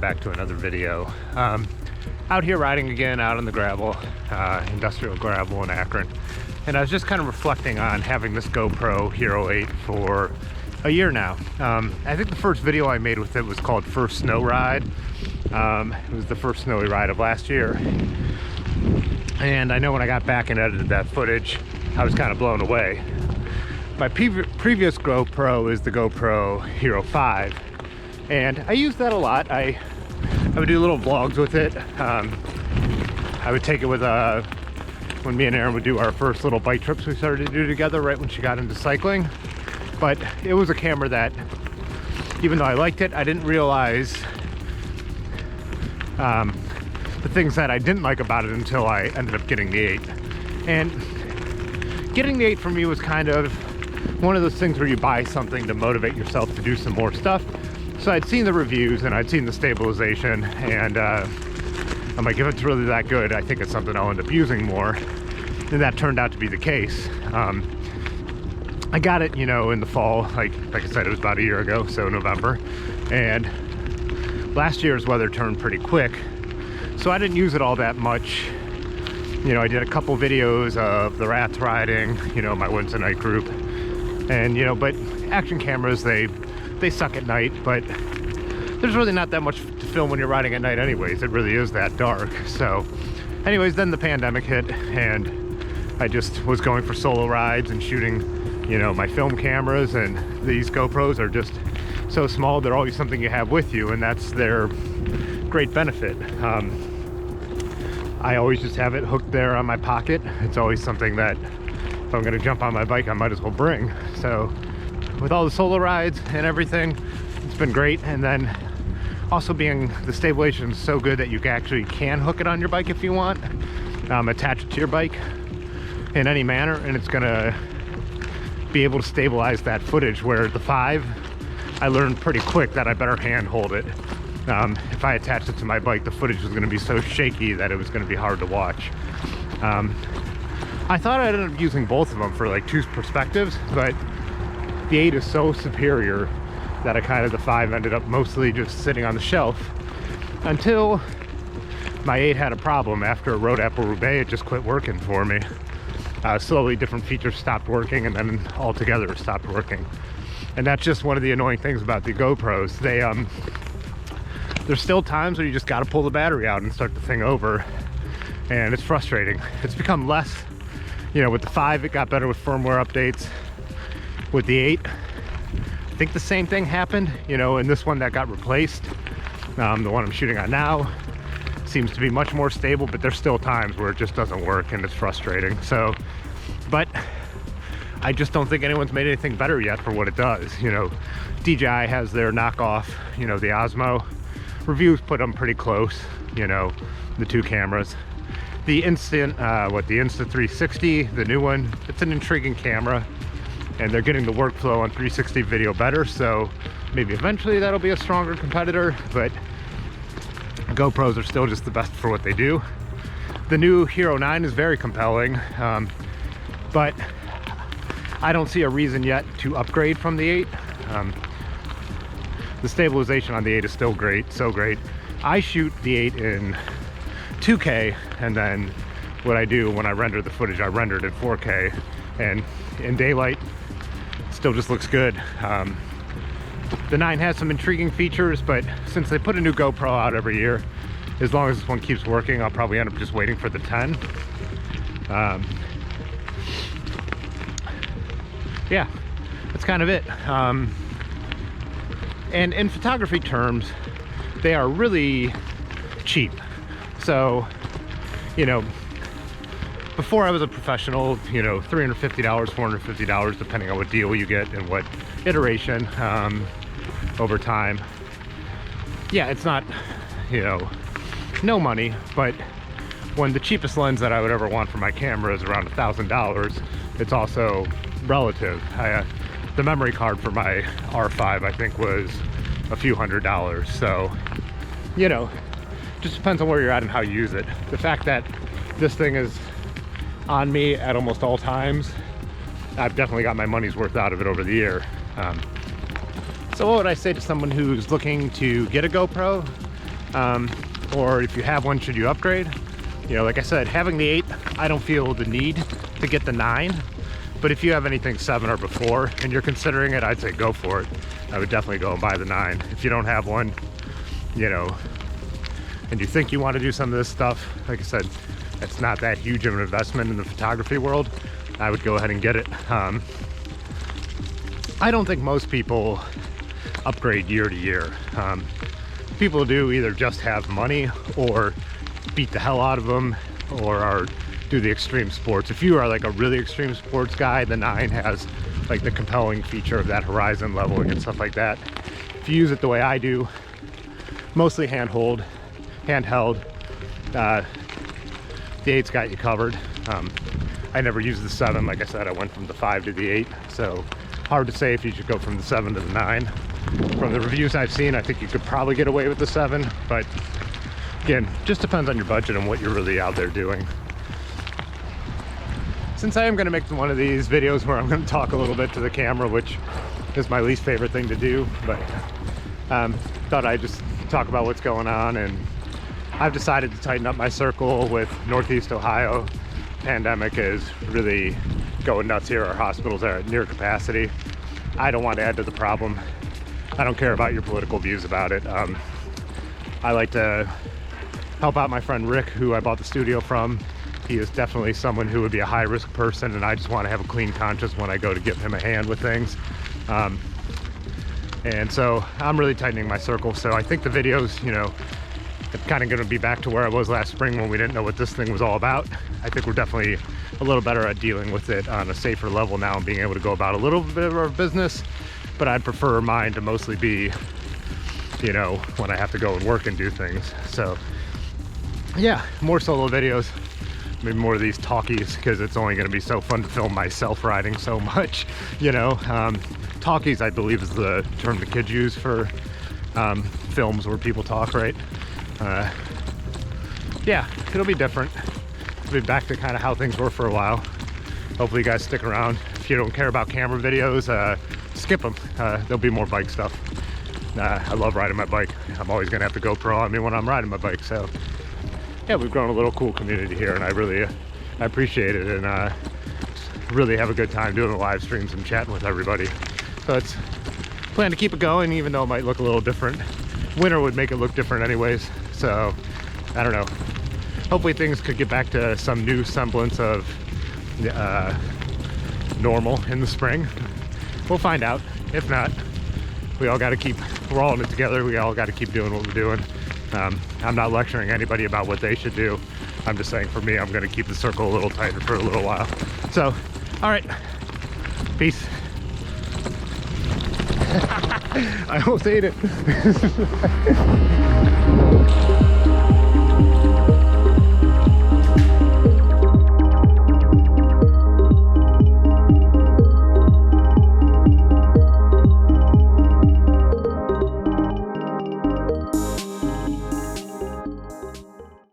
back to another video. Out here riding again out on the gravel, industrial gravel in Akron. And I was just kind of reflecting on having this GoPro Hero 8 for a year now. I think the first video I made with it was called First Snow Ride. It was the first snowy ride of last year. And I know when I got back and edited that footage, I was kind of blown away. My previous GoPro is the GoPro Hero 5. And I use that a lot. I would do little vlogs with it. I would take it with when me and Erin would do our first little bike trips we started to do together right when she got into cycling. But it was a camera that, even though I liked it, I didn't realize the things that I didn't like about it until I ended up getting the 8. And getting the 8 for me was kind of one of those things where you buy something to motivate yourself to do some more stuff. So I'd seen the reviews and I'd seen the stabilization, and I'm like, if it's really that good, I think it's something I'll end up using more. And that turned out to be the case. I got it, you know, in the fall, like I said, it was about a year ago, so November. And last year's weather turned pretty quick, so I didn't use it all that much. You know, I did a couple videos of the rats riding, you know, my Wednesday night group. And, you know, but action cameras, they suck at night, but there's really not that much to film when you're riding at night anyways. It really is that dark. So anyways, then the pandemic hit, and I just was going for solo rides and shooting, you know, my film cameras, and these GoPros are just so small. They're always something you have with you, and that's their great benefit. I always just have it hooked there on my pocket. It's always something that if I'm gonna jump on my bike, I might as well bring. So with all the solo rides and everything, it's been great. And then also being the stabilization is so good that you actually can hook it on your bike if you want, attach it to your bike in any manner, and it's gonna be able to stabilize that footage. Where the 5, I learned pretty quick that I better hand hold it. If I attached it to my bike, the footage was gonna be so shaky that it was gonna be hard to watch. I thought I'd end up using both of them for like 2 perspectives, but the 8 is so superior that the 5 ended up mostly just sitting on the shelf until my 8 had a problem. After Road Roubaix, it just quit working for me. Slowly different features stopped working, and then altogether it stopped working. And that's just one of the annoying things about the GoPros. There's still times where you just got to pull the battery out and start the thing over, and it's frustrating. It's become less, you know, with the 5 it got better with firmware updates. With the 8, I think the same thing happened, you know, and this one that got replaced, the one I'm shooting on now, seems to be much more stable, but there's still times where it just doesn't work and it's frustrating. So, but I just don't think anyone's made anything better yet for what it does. You know, DJI has their knockoff, you know, the Osmo. Reviews put them pretty close, you know, the 2 cameras. The Insta 360, the new one, it's an intriguing camera, and they're getting the workflow on 360 video better, so maybe eventually that'll be a stronger competitor, but GoPros are still just the best for what they do. The new Hero 9 is very compelling, but I don't see a reason yet to upgrade from the 8. The stabilization on the 8 is still great, so great. I shoot the 8 in 2K, and then what I do when I render the footage, I render it in 4K, and in daylight it still just looks good. The 9 has some intriguing features, but since they put a new GoPro out every year, as long as this one keeps working, I'll probably end up just waiting for the 10. Yeah, that's kind of it. And in photography terms, they are really cheap. So, you know, before I was a professional, you know, $350, $450, depending on what deal you get and what iteration over time. Yeah, it's not, you know, no money, but when the cheapest lens that I would ever want for my camera is around $1,000, it's also relative. The memory card for my R5, I think, was a few $100s. So, you know, just depends on where you're at and how you use it. The fact that this thing is on me at almost all times, I've definitely got my money's worth out of it over the year. So what would I say to someone who's looking to get a GoPro? Or if you have one, should you upgrade? You know, like I said, having the 8, I don't feel the need to get the 9. But if you have anything 7 or before and you're considering it, I'd say go for it. I would definitely go and buy the 9. If you don't have one, you know, and you think you want to do some of this stuff, like I said, it's not that huge of an investment in the photography world. I would go ahead and get it. I don't think most people upgrade year to year. People do either just have money or beat the hell out of them or do the extreme sports. If you are like a really extreme sports guy, the 9 has like the compelling feature of that horizon leveling and stuff like that. If you use it the way I do, mostly handheld, the 8's got you covered. I never used the 7. Like I said, I went from the 5 to the 8, so hard to say if you should go from the 7 to the 9. From the reviews I've seen, I think you could probably get away with the 7, but again, just depends on your budget and what you're really out there doing. Since I am going to make one of these videos where I'm going to talk a little bit to the camera, which is my least favorite thing to do, but thought I'd just talk about what's going on. And I've decided to tighten up my circle with Northeast Ohio. Pandemic is really going nuts here. Our hospitals are at near capacity. I don't want to add to the problem. I don't care about your political views about it. I like to help out my friend Rick, who I bought the studio from. He is definitely someone who would be a high-risk person, and I just want to have a clean conscience when I go to give him a hand with things. And so I'm really tightening my circle. So I think the videos, you know, it's kind of going to be back to where I was last spring when we didn't know what this thing was all about. I think we're definitely a little better at dealing with it on a safer level now and being able to go about a little bit of our business. But I'd prefer mine to mostly be, you know, when I have to go and work and do things. So yeah, more solo videos, maybe more of these talkies, because it's only going to be so fun to film myself riding so much, you know. Talkies, I believe, is the term the kids use for films where people talk, right? Yeah, it'll be different. It'll be back to kind of how things were for a while. Hopefully you guys stick around. If you don't care about camera videos, skip them. There'll be more bike stuff. I love riding my bike. I'm always gonna have the GoPro on me when I'm riding my bike. So yeah, we've grown a little cool community here, and I appreciate it, and really have a good time doing the live streams and chatting with everybody. So it's plan to keep it going, even though it might look a little different. Winter would make it look different anyways. So I don't know. Hopefully things could get back to some new semblance of normal in the spring. We'll find out. If not, we all got to keep rolling it together. We all got to keep doing what we're doing. I'm not lecturing anybody about what they should do. I'm just saying, for me, I'm going to keep the circle a little tighter for a little while. So, all right, peace. I almost ate it.